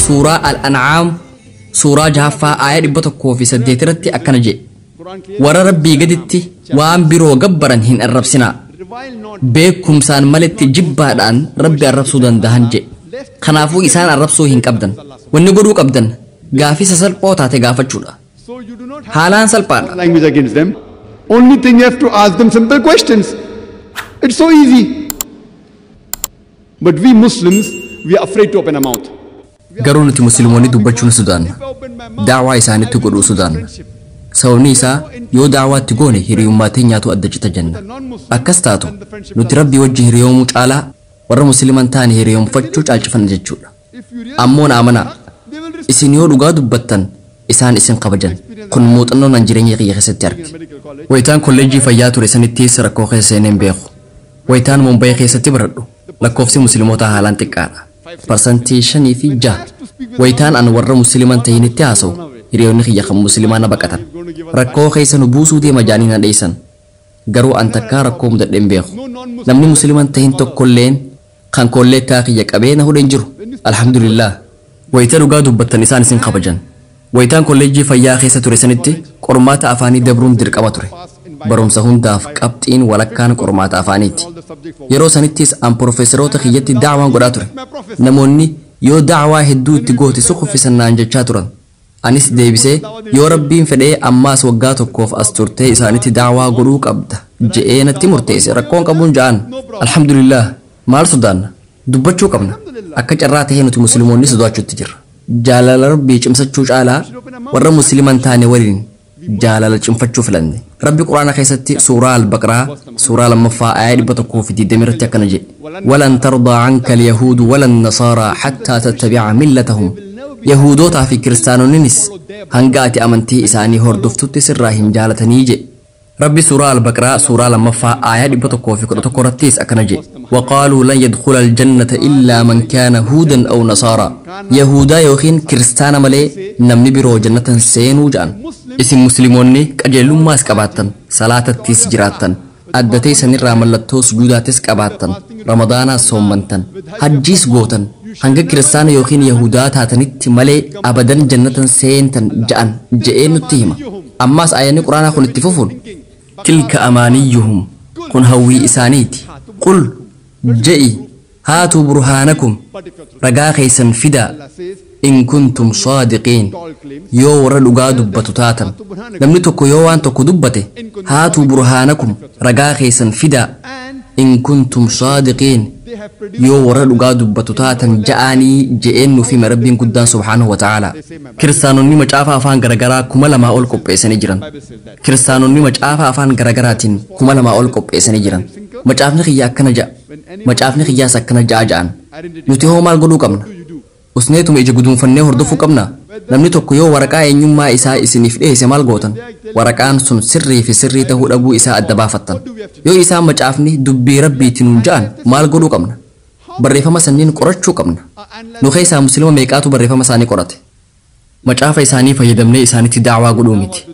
سورة الأنعام سورة جهفة آية بتكو في سديترتي أكنجي ورا ربي قدتي وان برو قبرن هن الرب سنا بيكم سان ملت جبادان ربي الرب سودان دهنجي خنافو إسان الرب سوهن قبدن ونقرو قبدن غافي سسل قوتاتي غافت شودا حالان سلپان language against them. Only thing you have to ask them simple questions. It's so easy. But we Muslims, we are afraid to open our mouth. قرونتي مسلموني دبچون سودان دعوة إساني تقولوا سودان سوني إسا يو دعوة تقوني هريوماتي نياتو أدجت جنة أكستاتو نتربي وجه هريومو تعالى ورا مسلمان تاني هريوم فتشو تعالشفن ججول أمون آمنا إسينيو رغا دبتن إسان إسان قبجن كن موت أنو ننجرين يغي يخسد ترك ويتان كوليجي فياتو رسان التيس ركو خيسينين بيخو ويتان منباي خيسة تبردو لكوفسي مسلموتا هالان تكالا برسنتيشني في جه ويتان أن ورا مسلمان تهين التياسو هريوني خيخم مسلمان بكتن ركو خيسة نبوسو دي مجانينا ديسان قرو أن تكا ركو مدردين بيخو نمني مسلمان تهين تكولين خان كولي تاكي يكابين هو دنجرو الحمد لله ويتان رغا دبتن إسان إسان قبجن ويتان كوليجي فيا خيسة تورسانيتي قرمات أفاني دبرون درقما توري برمسا هنداف قبطين ولكان قرمات أفانيتي يرو سانيتيس أم بروفيسروتا خياتي دعوان قدا توري نموني يو دعوة هدو تيغوتي سوخو في سنان جاچا تورن أنيس ديبسي يو ربين فدي أماس وقاتو كوف أستورتي إسانيتي دعوة قروق أبدا جئينا تيمورتيسي ركون قبون جان الحمد لله مال سودان دبچو قبنا أكا جراتي هنو مسلمون نسو دواتشو تجر جالال ربي چمسچو چالا ورا مسلمان تاني ورين جالال چمفچو فلندي ربي قرآن خيستي سورة البقرة سورة لمفا آيات بتكو في دمرتي كنجي ولن ترضى عنك اليهود ولا النصارى حتى تتبع ملتهم يهودوتا في كريستانو نينيس هنغاتي أمنتي إساني هردفتو سراهم جالتنيجي ربي سورة البقرة سورة لمفا آيات بتكو في كرتكورتيس أكنجي وقالوا لن يدخل الجنة إلا من كان هودا أو نصارى يهودا يوخين كريستانا ملي نمني برو جنة سينو جان اسم مسلموني كجلو ماس كباتن صلاة تيس جراتن أدتي سنير راملتو سجوداتيس كباتن رمضانا صومنتن حجيس غوتن هنگا كريستانا يوخين يهودا تاتنيت ملي أبدا جنة سينتن جان جئين التهمة أماس آياني قرآن خون اتففون تلك أمانيهم كن هوي إسانيتي قل جئي هاتوا برهانكم رقا خيسا فدا إن كنتم صادقين يو ورا لغا دبتو تاتا نمني توكو يوان توكو دبته هاتوا برهانكم رقا خيسا فدا إن كنتم صادقين يو ورا لغا دبتو تاتا جاءني جئنو في مربين قدان سبحانه وتعالى كريستانوني مجافا أفان غرغرا كمالا ما أول قبئساني جران كريستانوني مجافا أفان غرغراتين كمالا ما أول قبئساني جران مجافني خيا أكنا جاء مجافني خيا سكنا جاء نتيهو مال قدو قمنا usneetum ija gudunfannee hordofuu qabna namni tokko yoo waraqaa eenyummaa isaa isiniif dhiyeesse maal gootan waraqaan sun sirrii fi sirrii ta'uu dhabuu isaa adda baafattan yoo isaan macaafni dubbii rabbiitiin nuun ja'an maal godhuu qabna barreeffama sanniin qorachuu qabna nu keessaa muslima meeqaatu barreeffama isaanii qorate macaafa isaanii fayyadamnee isaanitti daawaa godhuu miti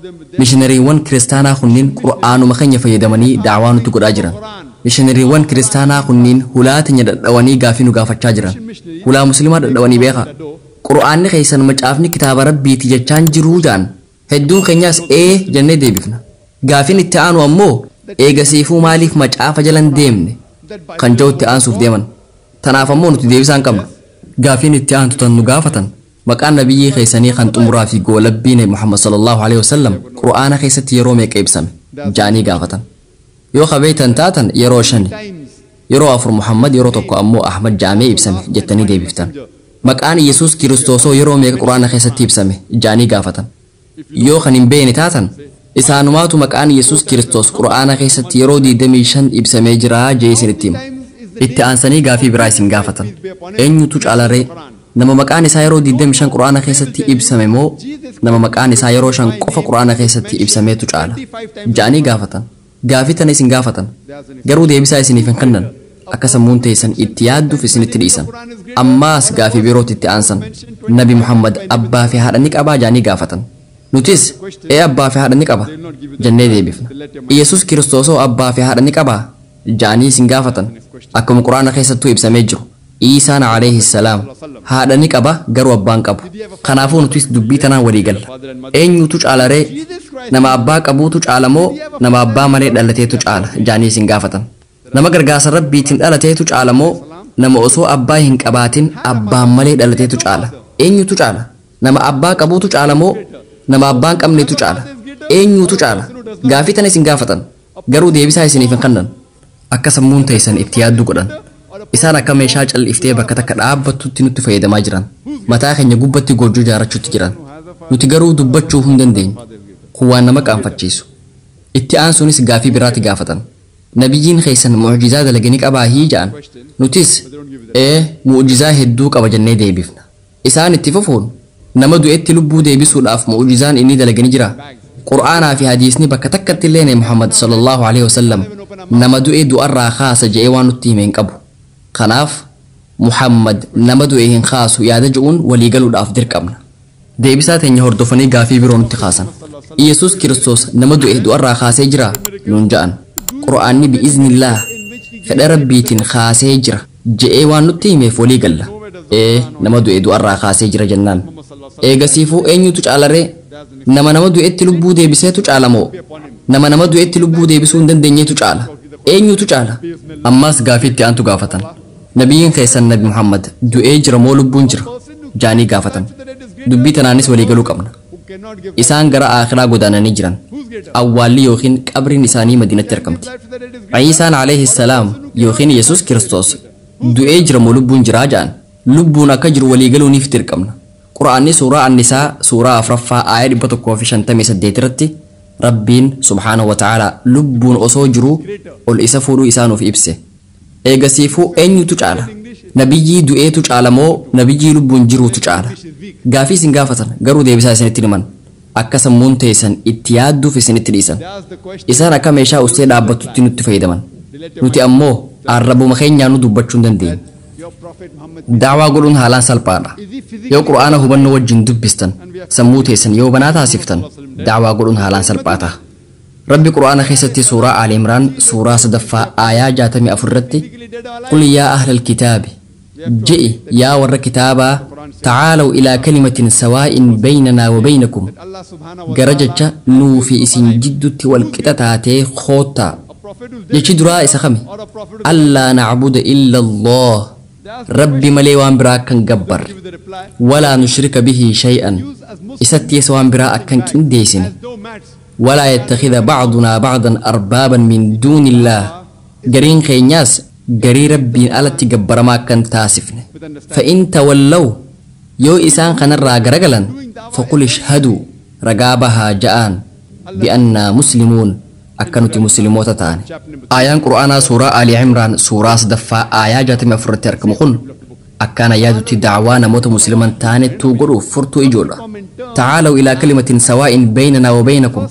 mishinariiwwan kiristaanaa kunniin qur'aanuma keenya fayyadamanii daawaa nutti godhaa jiran mishinariiwwan kiristaanaa kunniin hulaa teenya dadhawanii gaafii nu gaafachaa jiran hulaa muslimaa dadhawanii beeka qur'aanni keessan macaafni kitaaba rabbiiti jechaan jiruu jaan hedduun keenyaas jennee deebifna gaafiin itti aanu ammoo eegasiifuu maaliif macaafa jalan deemne kan ja'utti aansuuf deeman tanaaf ammoo nuti deebisaan qabna gaafiin itti aantu tan nu gaafatan maqaan nabiyyii keessanii kan xumuraa fi goolabbiin Muhammad sallallahu alaihi wasallam qur'aana keessatti yeroo meeqa ibsame jaanii gaafatan yoo qabeetan taatan yeroo 5 yeroo 4 Muhammad yeroo tokko ammoo Ahmad jaamee ibsame jettanii deebiftan maqaan Yesuus Kiristoosoo yeroo meeqa qur'aana keessatti ibsame jaanii gaafatan yoo kan hin beekne taatan isaanumaatu maqaan Yesuus Kiristoos qur'aana keessatti yeroo 25 ibsamee jira jeesinitti hima itti aansanii gaafii biraa isin gaafatan eenyutu caalaree nama maqaan isaa yeroo 25 qur'aana keessatti ibsame moo nama maqaan isaa yeroo 5 qofa qur'aana keessatti ibsameetu caala jaanii gaafatan gaafii tana isin gaafatan garuu deebisaa isiniif hin kennan akka sammuun teessan itti yaadduuf isinitti dhiisan ammaas gaafii birootti itti aansan nabi Muhammad abbaa fi haadha ni qabaa jaanii gaafatan nutis abbaa fi haadha ni qaba jennee deebifna Yesuus Kiristoosoo abbaa fi haadha ni qabaa jaanii isin gaafatan akkuma qur'aana keessattuu ibsamee jiru Isaan alayhi salaam haadha ni qaba garuu abbaan qabu. Kanaafuu nutis dubbii tanaan walii galla. Eenyutu caalaree nama abbaa qabuutu caala moo nama abbaa malee dhalateetu caala jaanii isin gaafatan. Nama gargaarsa rabbiitiin dhalateetu caala moo nama osoo abbaa hin qabaatin abbaan malee dhalateetu caala. Eenyutu caala? Nama abbaa qabuutu caala moo nama abbaan qabneetu caala? Eenyutu caala? Gaafii tana isin gaafatan. Garuu deebisaa isiniif hin kennan. Akka sammuun teessan itti yaaddu godhan. Isaan akka meeshaa cal'iftee bakka takka dhaabbattutti nutti fayyadamaa jiran. Mataa keenya gubbatti goojjoo ijaarrachuutti jiran. Nuti garuu dubbachuu hin dandeenyu. Kun waan nama qaanfachiisu. Itti aansuunis gaafii biraatti gaafatan. Nabiyyiin keessan mu'jizaa dalaganii qabaa hii ja'an. Nutis mu'jizaa hedduu qaba jennee deebifna. Isaan itti fufuun nama du'etti lubbuu deebisuudhaaf mu'jizaan inni dalaganii jira. Qur'aanaa fi hadiisni bakka takkatti illee ne Muhammad sallallahu alaihi wasallam nama du'e du'arraa kaasa je'ee waan nutti hime hin qabu. Kanaaf Muhammad nama du'e hin kaasu yaada je'uun walii galuudhaaf dirqamna. Deebisaa teenya hordofanii gaafii biroo nutti kaasan. Yesus Kiristoos nama du'e du'arraa kaasee jira nuun ja'an. Qur'aanni bi'iznillah fedha rabbiitiin kaasee jira je'ee waan nutti himeef walii galla. Nama du'e du'arraa kaasee jira jennaan. Eegasiifuu eenyutu caalaree? Nama du'etti lubbuu deebiseetu caala moo nama du'etti lubbuu deebisuu hin dandeenyeetu caala? Eenyutu caala? Ammas gaafii itti aantu gaafatan. Nabiyyiin keessan Nabi Muhammad du'ee jira moo lubbuun jira? Jaanii gaafatan. Dubbii tanaanis walii galuu qabna. Isaan gara akhiraa godaananii jiran. Awwaalli yookiin qabriin isaanii Madiinatti argamti. Iisaan alayhi salaam yookiin Yesus Kiristoos du'ee jira moo lubbuun jiraa ja'an. Lubbuun akka jiru walii galuuniif dirqamna. Qur'aanni suuraa An-Nisaa suuraa 4ffaa aayat 158 irratti Rabbiin subhaanahu wa ta'ala lubbuun osoo jiru ol isa fuudhuu isaa nuuf ibse. Eegasiifuu eenyutu caala? Nabiyyii du'eetu caala moo nabiyyii lubbuun jiruutu caala? Gaafii isin gaafatan garuu deebisaa isinitti himan. Akka sammuun teessan itti yaadduuf isinitti dhiisan. Isaan akka meeshaa ustee dhaabbattutti nutti fayyadaman. Nuti ammoo arrabuma keenyaan nu dubbachuu hin dandeenyu. Daawaa godhuun haalaan salphaadha. Yoo Qur'aana hubannoo wajjin dubbistan sammuu teessan yoo banaa taasiftan daawaa godhuun haalaan salphaata. Rabbi Qur'aana keessatti suuraa Ali Imraan suuraa 3ffaa aayaa 64 irratti qul yaa ahlal kitaabi je'i yaa warra kitaabaa ta'aalaw ilaa kalimatin sawaa'in baynanaa wa baynakum gara jecha nuu fi isin jidduutti wal qixa taatee koottaa. Jechi duraa isa kami? Allaa na'buda illa Allah Rabbi malee waan biraa akkan gabbarre walaa nushrika bihi shay'an isatti isa waan biraa akkan qindeessine walaa yattakhidha ba'dunaa ba'dan arbaaban min duunillah gariin keenyaas garii rabbiin alatti gabbaramaa akkan taasifne fa'in tawallaw yoo isaan kanarraa garagalan faqul ishhaduu ragaa bahaa ja'aan bi'annaa muslimuun akka nuti musliimoota taane. Aayaan Qur'aanaa suuraa Ali Imraan suuraa 3ffaa aayaa 64 irratti argamu kun akkaan yaadutti da'waa namoota musliman taanettuu godhuuf furtuu ijoodha. Ta'aalaw ilaa kalimatin sawaa'in baynanaa wa baynakum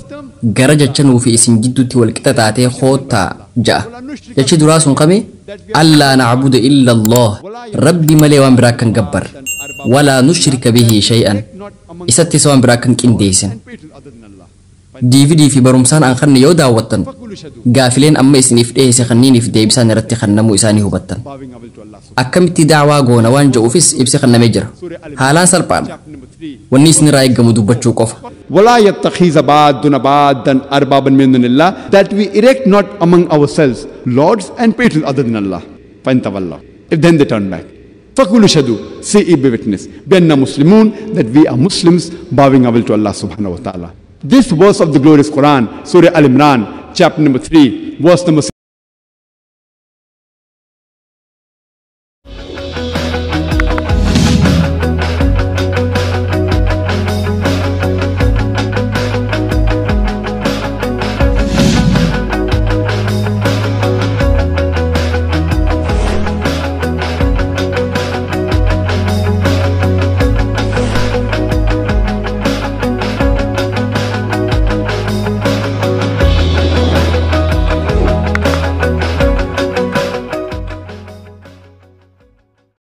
gara jecha nuu fi isin jidduutti wal qixa taatee koottaa ja'a. Jechi duraa sun kami? Allaa na'buda illa Allah Rabbi malee waan biraa akkan gabbarre walaa nushrika bihi shay'an isatti isa waan biraa akkan qindeessine. DVD fi barumsaan an kanne yoo daawwattan gaafileen amma isiniif dhiyeesse kanniiniif deebisaan irratti kannamuu isaanii hubattan. Akkamitti da'waa goona waan jedhuufis ibsi kannamee jira. Haalaan salphaadha. Wanni isinirraa eeggamu dubbachuu qofa. ولا يتخذ بعضنا بعضا أربابا من دون الله that we erect not among ourselves lords and patrons other than Allah. فإن تولوا if then they turn back فقولوا شهدوا say be witness بأننا مسلمون that we are Muslims bowing our will to Allah subhanahu wa ta'ala. This verse of the glorious Quran, Surah Al-Imran, chapter number 3, verse number